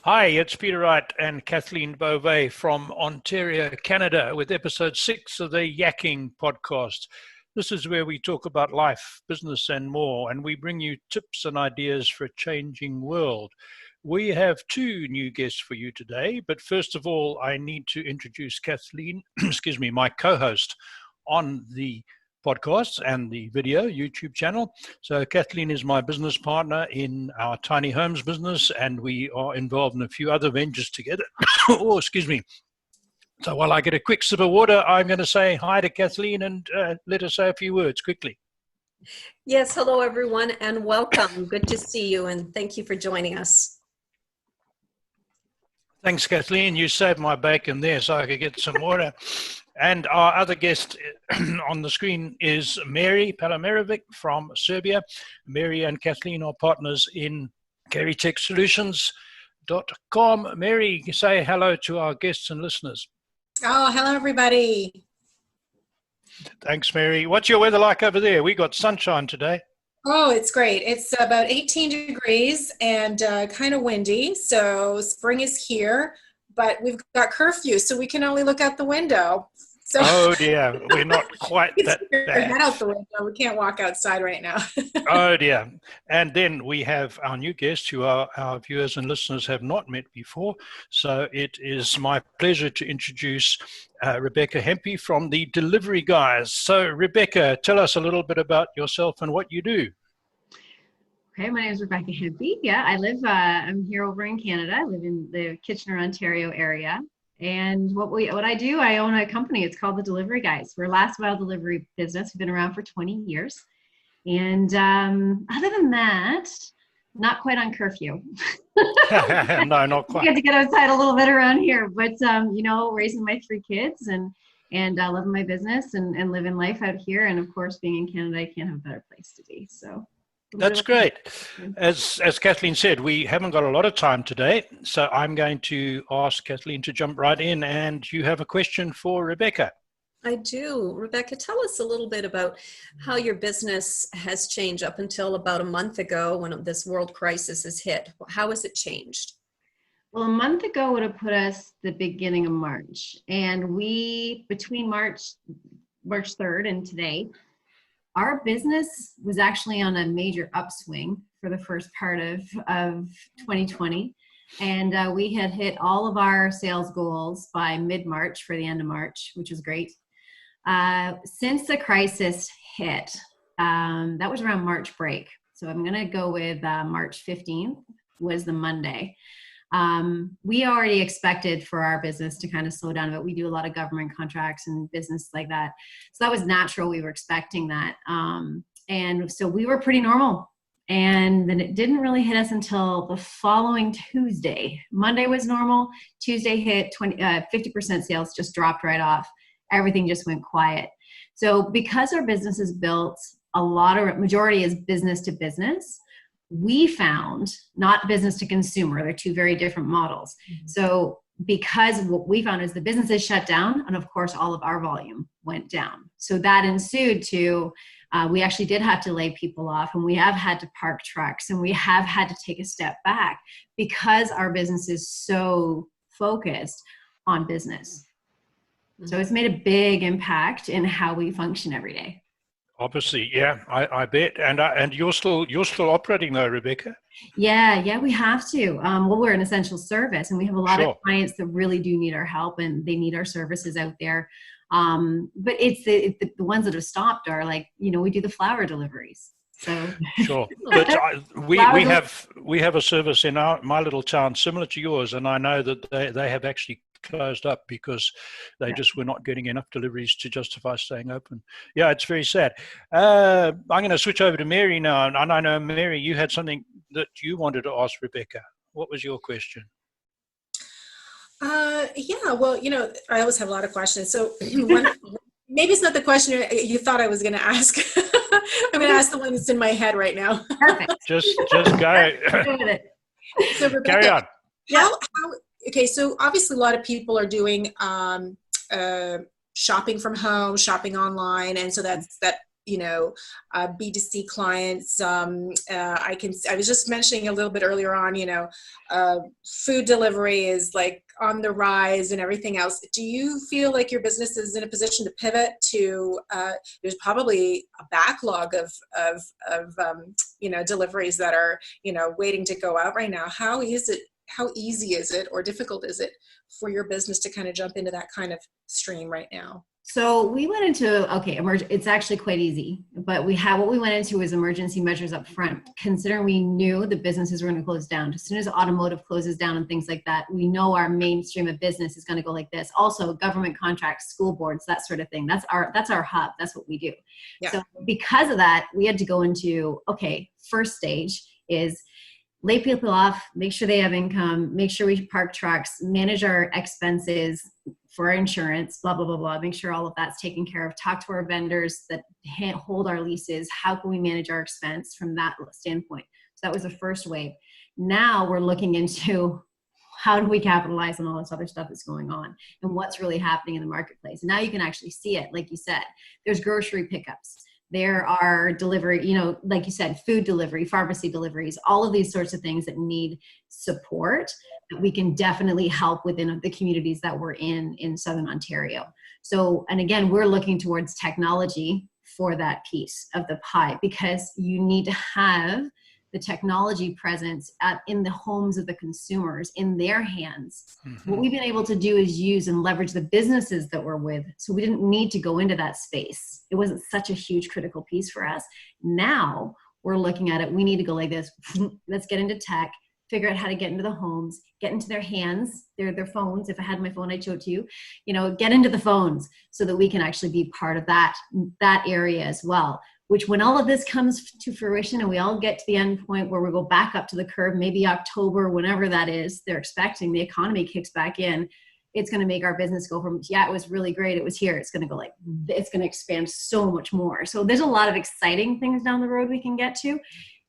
Hi, it's Peter Wright and Kathleen Beauvais from Ontario, Canada, with episode 6 of the Yakking podcast. This is where we talk about life, business, and more, and we bring you tips and ideas for a changing world. We have 2 new guests for you today, but first of all, I need to introduce Kathleen, excuse me, my co-host on the podcast and the video YouTube channel. So Kathleen is my business partner in our tiny homes business, and we are involved in a few other ventures together. Oh, excuse me. So while I get a quick sip of water, I'm going to say hi to Kathleen and let her say a few words quickly. Yes, hello everyone and welcome. Good to see you and thank you for joining us. Thanks, Kathleen. You saved my bacon there so I could get some water. And our other guest on the screen is Mary Palamarevic from Serbia. Mary and Kathleen are partners in carytechsolutions.com. Mary, say hello to our guests and listeners. Oh, hello, everybody. Thanks, Mary. What's your weather like over there? We got sunshine today. Oh, it's great. It's about 18 degrees and kind of windy. So spring is here, but we've got curfew, so we can only look out the window. So oh dear, we're not quite that bad. Head out the window. We can't walk outside right now. Oh dear. And then we have our new guest who our viewers and listeners have not met before. So it is my pleasure to introduce Rebecca Hempey from the Delivery Guys. So Rebecca, tell us a little bit about yourself and what you do. Okay, my name is Rebecca Hempey. Yeah, I'm here over in Canada. I live in the Kitchener, Ontario area. And what I do, I own a company. It's called the Delivery Guys. We're a last mile delivery business. We've been around for 20 years. And other than that, not quite on curfew. No, not quite. We get to get outside a little bit around here, but raising my 3 kids and loving my business and living life out here. And of course, being in Canada, I can't have a better place to be. So. That's great. As Kathleen said, we haven't got a lot of time today, so I'm going to ask Kathleen to jump right in, and you have a question for Rebecca. I do. Rebecca, tell us a little bit about how your business has changed up until about a month ago when this world crisis has hit. How has it changed? Well, a month ago would have put us the beginning of March, and between March 3rd and today, our business was actually on a major upswing for the first part of 2020. And we had hit all of our sales goals by mid-March for the end of March, which was great. Since the crisis hit, that was around March break. So I'm going to go with March 15th was the Monday. We already expected for our business to kind of slow down, but we do a lot of government contracts and business like that. So that was natural. We were expecting that. And so we were pretty normal. And then it didn't really hit us until the following Tuesday. Monday was normal. Tuesday hit 50% sales just dropped right off. Everything just went quiet. So because our business is built, majority is business to business. We found not business to consumer. They're 2 very different models. Mm-hmm. So because what we found is the businesses shut down, and of course, all of our volume went down. So that ensued to, we actually did have to lay people off, and we have had to park trucks, and we have had to take a step back because our business is so focused on business. Mm-hmm. So it's made a big impact in how we function every day. Obviously, yeah, I bet. And you're still operating though, Rebecca? Yeah, we have to. Well, we're an essential service, and we have a lot of clients that really do need our help, and they need our services out there. But it's the ones that have stopped are like, we do the flower deliveries. So sure, but we have a service in my little town similar to yours, and I know that they have actually closed up because they just were not getting enough deliveries to justify staying open. Yeah, it's very sad. I'm going to switch over to Mary now, and I know, Mary, you had something that you wanted to ask Rebecca. What was your question? Yeah, well, I always have a lot of questions. So maybe it's not the question you thought I was going to ask. I'm going to ask the one that's in my head right now. Perfect. Just go. So Rebecca, carry on. Okay, so obviously a lot of people are doing shopping from home, shopping online, and so that B2C clients. I was just mentioning a little bit earlier on, food delivery is like on the rise and everything else. Do you feel like your business is in a position to pivot to, there's probably a backlog of deliveries that are, waiting to go out right now. How easy is it or difficult is it for your business to kind of jump into that kind of stream right now? So we went into, it's actually quite easy, but what we went into was emergency measures up front, considering we knew the businesses were going to close down. As soon as automotive closes down and things like that, we know our mainstream of business is going to go like this. Also government contracts, school boards, that sort of thing. That's our hub. That's what we do. Yeah. So because of that, we had to go into, first stage is lay people off, make sure they have income, make sure we park trucks, manage our expenses for our insurance, blah, blah, blah, blah, make sure all of that's taken care of, talk to our vendors that hold our leases, how can we manage our expense from that standpoint. So that was the first wave. Now we're looking into how do we capitalize on all this other stuff that's going on and what's really happening in the marketplace. And now you can actually see it, like you said, there's grocery pickups. There are delivery, like you said, food delivery, pharmacy deliveries, all of these sorts of things that need support that we can definitely help within the communities that we're in Southern Ontario. So, and again, we're looking towards technology for that piece of the pie because you need to have the technology presence in the homes of the consumers, in their hands. Mm-hmm. What we've been able to do is use and leverage the businesses that we're with. So we didn't need to go into that space. It wasn't such a huge critical piece for us. Now we're looking at it. We need to go like this. Let's get into tech, figure out how to get into the homes, get into their hands, their phones. If I had my phone, I'd show it to you. Get into the phones so that we can actually be part of that area as well. Which when all of this comes to fruition and we all get to the end point where we go back up to the curve, maybe October, whenever that is, they're expecting the economy kicks back in, it's going to make our business go from, it was really great, it was here, it's going to go it's going to expand so much more. So there's a lot of exciting things down the road we can get to.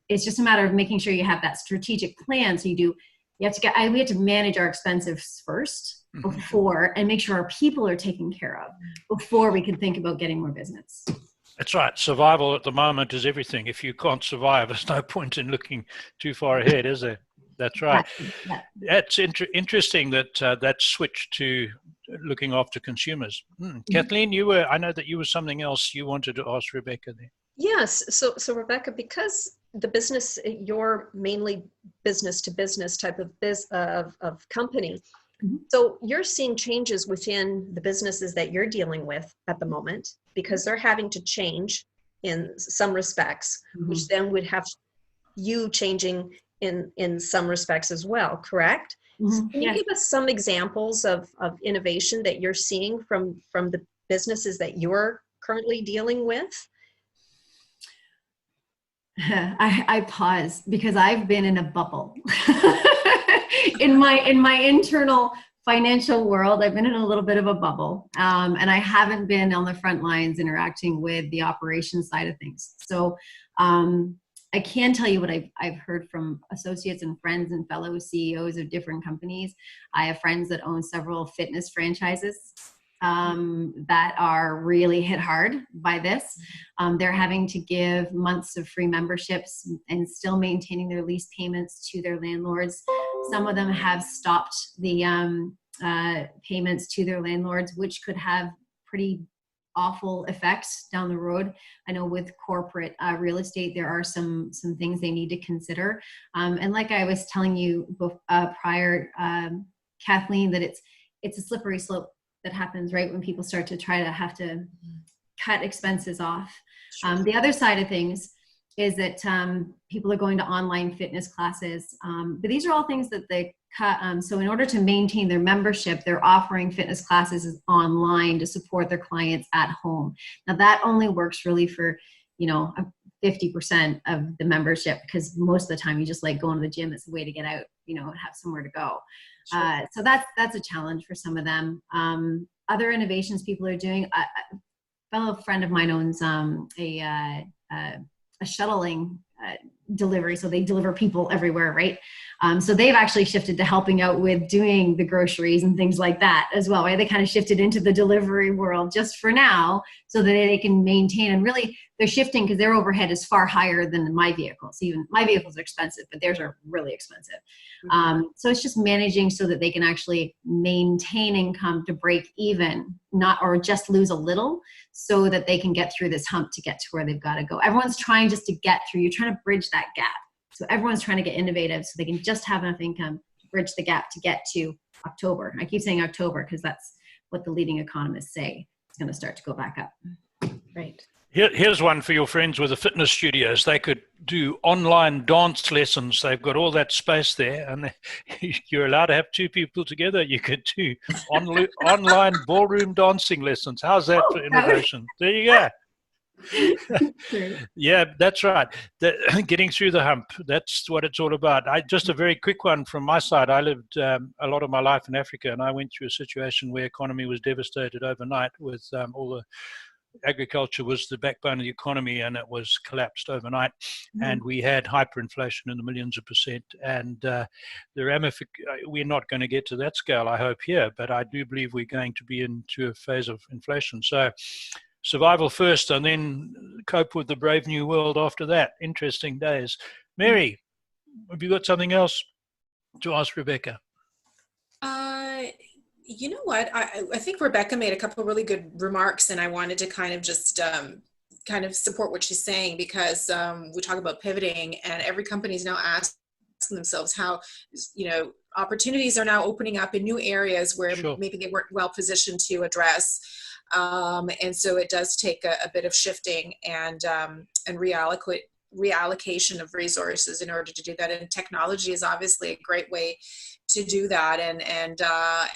It's just a matter of making sure you have that strategic plan. So we have to manage our expenses first before and make sure our people are taken care of before we can think about getting more business. That's right. Survival at the moment is everything. If you can't survive, there's no point in looking too far ahead, is there? That's right. Yeah. That's interesting that switch to looking after consumers. Kathleen, I know that you were something else you wanted to ask Rebecca there. Yes. So Rebecca, because the business, you're mainly business to business type of company. Mm-hmm. So you're seeing changes within the businesses that you're dealing with at the moment because they're having to change in some respects, mm-hmm. which then would have you changing in some respects as well, correct? Mm-hmm. So can you give us some examples of innovation that you're seeing from the businesses that you're currently dealing with? I pause because I've been in a bubble. in my internal financial world, I've been in a little bit of a bubble, and I haven't been on the front lines interacting with the operations side of things. So I can tell you what I've heard from associates and friends and fellow CEOs of different companies. I have friends that own several fitness franchises that are really hit hard by this. They're having to give months of free memberships and still maintaining their lease payments to their landlords. Some of them have stopped the payments to their landlords, which could have pretty awful effects down the road. I know with corporate real estate, there are some things they need to consider. And like I was telling you prior, Kathleen, that it's a slippery slope that happens right when people start to try to have to cut expenses off. Sure. The other side of things is that people are going to online fitness classes, but these are all things that they cut. So in order to maintain their membership, they're offering fitness classes online to support their clients at home. Now that only works really for 50% of the membership, because most of the time you just like going to the gym. It's a way to get out, and have somewhere to go. Sure. So that's a challenge for some of them. Other innovations people are doing. A fellow friend of mine owns a shuttling delivery. So they deliver people everywhere, right? So they've actually shifted to helping out with doing the groceries and things like that as well, right? They kind of shifted into the delivery world just for now so that they can maintain, and really they're shifting because their overhead is far higher than my vehicles. Even my vehicles are expensive, but theirs are really expensive. So it's just managing so that they can actually maintain income to break even, not, or just lose a little, so that they can get through this hump to get to where they've got to go. Everyone's trying just to get through. You're trying to bridge that gap. So everyone's trying to get innovative so they can just have enough income to bridge the gap to get to October. I keep saying October because that's what the leading economists say. It's going to start to go back up. Right. Here's one for your friends with the fitness studios. They could do online dance lessons. They've got all that space there, and you're allowed to have 2 people together. You could do online ballroom dancing lessons. How's that for innovation? There you go. Yeah, that's right. Getting through the hump. That's what it's all about. Just a very quick one from my side. I lived a lot of my life in Africa, and I went through a situation where economy was devastated overnight with all the agriculture was the backbone of the economy, and it was collapsed overnight. And we had hyperinflation in the millions of %. And we're not going to get to that scale, I hope, here, but I do believe we're going to be into a phase of inflation. So survival first, and then cope with the brave new world after that. Interesting days. Mary, have you got something else to ask Rebecca? You know what? I think Rebecca made a couple of really good remarks, and I wanted to kind of just kind of support what she's saying, because we talk about pivoting, and every company is now asking themselves how, opportunities are now opening up in new areas where maybe they weren't well positioned to address. And so it does take a bit of shifting and reallocation of resources in order to do that. And technology is obviously a great way to do that. And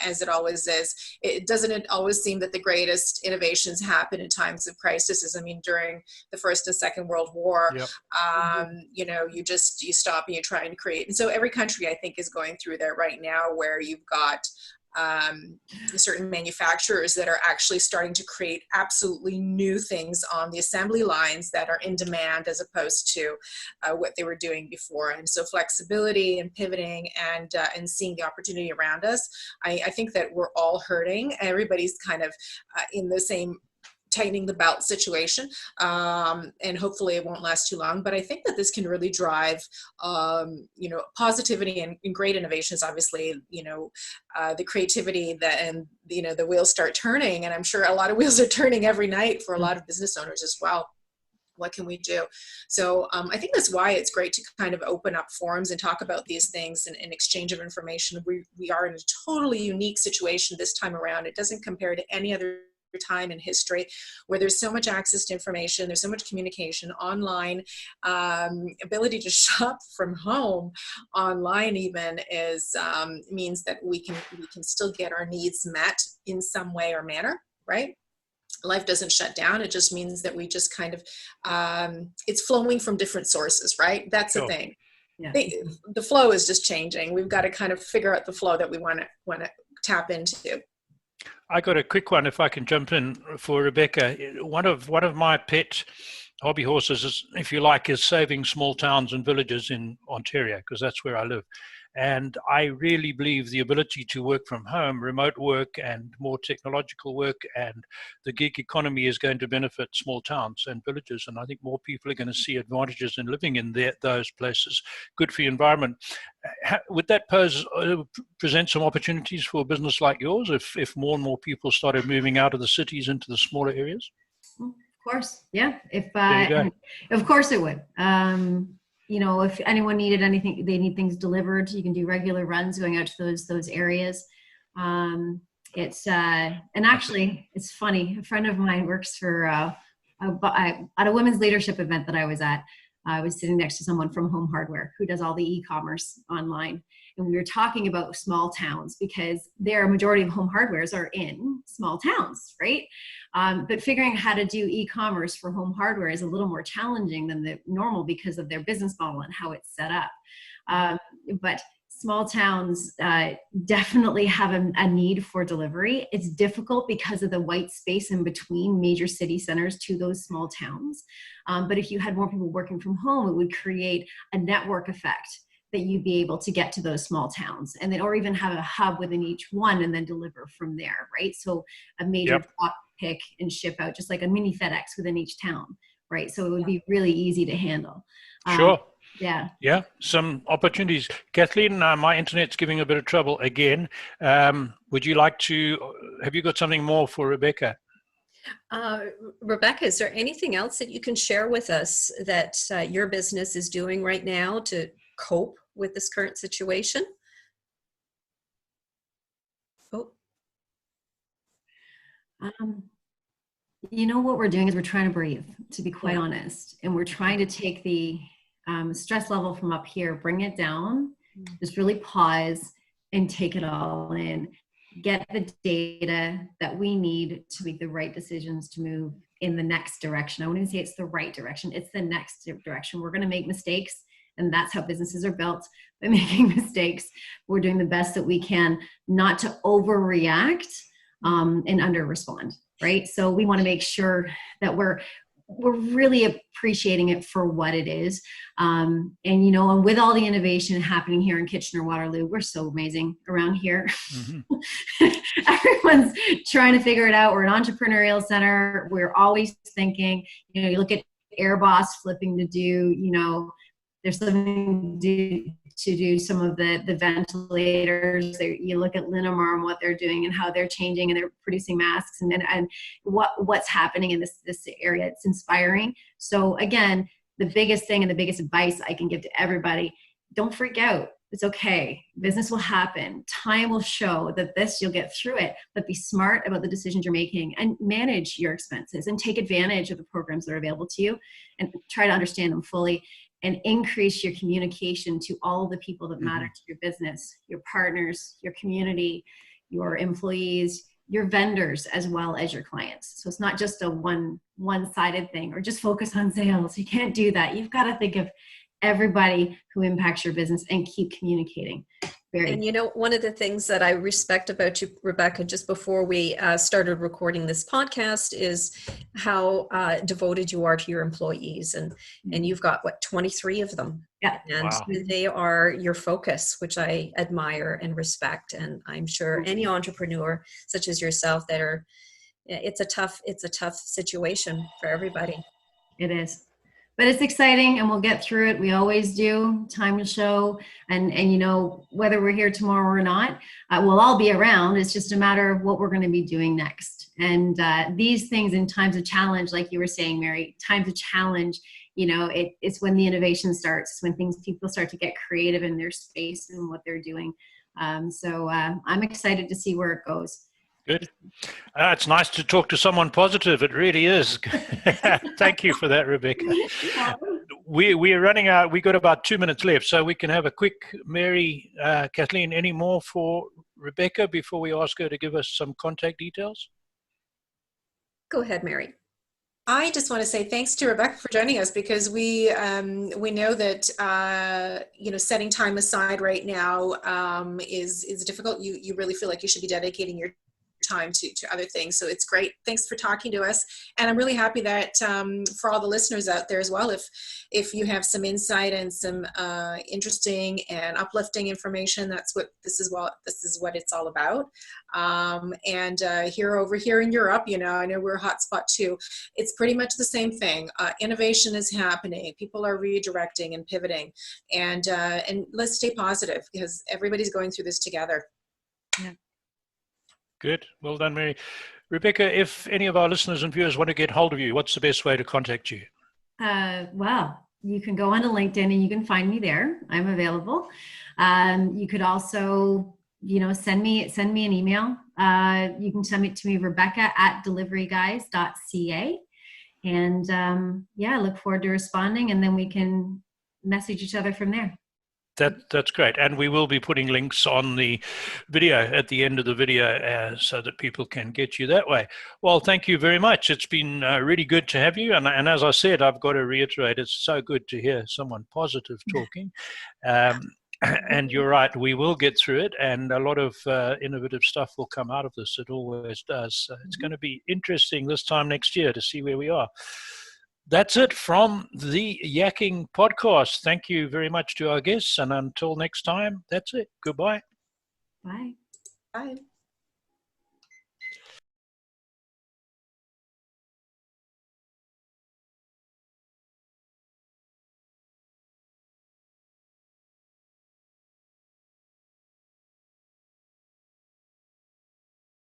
as it always is, it doesn't always seem that the greatest innovations happen in times of crisis. I mean, during the First and Second World War, you stop and you try and create. And so every country, I think, is going through that right now, where you've got certain manufacturers that are actually starting to create absolutely new things on the assembly lines that are in demand, as opposed to what they were doing before. And so flexibility and pivoting and seeing the opportunity around us, I think that we're all hurting. Everybody's kind of in the same tightening the belt situation, and hopefully it won't last too long. But I think that this can really drive, positivity and great innovations. Obviously, the creativity and the wheels start turning, and I'm sure a lot of wheels are turning every night for a lot of business owners as well. What can we do? So I think that's why it's great to kind of open up forums and talk about these things and exchange of information. We are in a totally unique situation this time around. It doesn't compare to any other time in history, where there's so much access to information, there's so much communication online, ability to shop from home online even is means that we can still get our needs met in some way or manner, right? Life doesn't shut down. It just means that we just kind of it's flowing from different sources, right? That's the thing. Yeah. The flow is just changing. We've got to kind of figure out the flow that we want to tap into. I got a quick one, if I can jump in for Rebecca. One of my pet hobby horses, is, if you like, is saving small towns and villages in Ontario, because that's where I live. And I really believe the ability to work from home, remote work and more technological work, and the gig economy is going to benefit small towns and villages. And I think more people are going to see advantages in living in those places. Good for the environment. Would that present some opportunities for a business like yours if more and more people started moving out of the cities into the smaller areas? Of course, yeah. Of course it would. If anyone needed anything, they need things delivered, you can do regular runs going out to those areas. And actually, it's funny. A friend of mine works for at a women's leadership event that I was at. I was sitting next to someone from Home Hardware who does all the e-commerce online. And we were talking about small towns, because their majority of home hardwares are in small towns, right? But figuring out how to do e-commerce for home hardware is a little more challenging than the normal, because of their business model and how it's set up. But small towns definitely have a need for delivery. It's difficult because of the white space in between major city centers to those small towns. But if you had more people working from home, it would create a network effect that you'd be able to get to those small towns, and then, or even have a hub within each one and then deliver from there, right? So a major drop, pick, and ship out, just like a mini FedEx within each town, right? So it would be really easy to handle. Sure. Yeah, some opportunities. Kathleen, my internet's giving a bit of trouble again. Would you like to, have you got something more for Rebecca? Rebecca, is there anything else that you can share with us that your business is doing right now to cope with this current situation? Oh. You know, what we're doing is we're trying to breathe, to be quite honest, and we're trying to take the stress level from up here, bring it down, just really pause and take it all in, get the data that we need to make the right decisions to move in the next direction. I wouldn't even say it's the right direction, it's the next direction. We're going to make mistakes, and that's how businesses are built, by making mistakes. We're doing the best that we can not to overreact and under respond, right? So we want to make sure that we're really appreciating it for what it is. And, you know, and with all the innovation happening here in Kitchener-Waterloo, we're so amazing around here. Everyone's trying to figure it out. We're an entrepreneurial center. We're always thinking, you know, you look at Airboss flipping to do, you know, there's something to do some of the ventilators. You look at Linamar and what they're doing and how they're changing, and they're producing masks, and what's happening in this area. It's inspiring. So again, the biggest thing and the biggest advice I can give to everybody, don't freak out. It's okay. Business will happen. Time will show that you'll get through it, but be smart about the decisions you're making and manage your expenses and take advantage of the programs that are available to you and try to understand them fully, and increase your communication to all the people that matter to your business, your partners, your community, your employees, your vendors, as well as your clients. So it's not just a one-sided thing, or just focus on sales. You can't do that. You've got to think of everybody who impacts your business and keep communicating. And you know, one of the things that I respect about you, Rebecca, just before we started recording this podcast, is how devoted you are to your employees, and you've got 23 of them. Yeah, and they are your focus, which I admire and respect. And I'm sure any entrepreneur such as yourself it's a tough situation for everybody. It is. But it's exciting, and we'll get through it. We always do. Time will show. And you know, whether we're here tomorrow or not, we'll all be around. It's just a matter of what we're going to be doing next. And these things in times of challenge, like you were saying, Mary, times of challenge, you know, it's when the innovation starts, when people start to get creative in their space and what they're doing. So I'm excited to see where it goes. Good. It's nice to talk to someone positive. It really is. Thank you for that, Rebecca. We're running out. We got about 2 minutes left, so we can have a quick, Mary, Kathleen, any more for Rebecca before we ask her to give us some contact details? Go ahead, Mary. I just want to say thanks to Rebecca for joining us, because we know that you know, setting time aside right now is difficult. You really feel like you should be dedicating your time to other things. So it's great. Thanks for talking to us. And I'm really happy that for all the listeners out there as well, if you have some insight and some interesting and uplifting information, this is what it's all about. And over here in Europe, you know, I know we're a hot spot too. It's pretty much the same thing. Innovation is happening. People are redirecting and pivoting, and let's stay positive, because everybody's going through this together. Yeah. Good. Well done, Mary. Rebecca, if any of our listeners and viewers want to get hold of you, what's the best way to contact you? Well, you can go onto LinkedIn and you can find me there. I'm available. You could also, you know, send me an email. You can send it to me, Rebecca@Deliveryguys.ca. And I look forward to responding, and then we can message each other from there. That's great. And we will be putting links on the video at the end of the video so that people can get you that way. Well, thank you very much. It's been really good to have you. And as I said, I've got to reiterate, it's so good to hear someone positive talking. And you're right, we will get through it, and a lot of innovative stuff will come out of this. It always does. So it's going to be interesting this time next year to see where we are. That's it from the Yakking Podcast. Thank you very much to our guests, and until next time, that's it. Goodbye. Bye. Bye.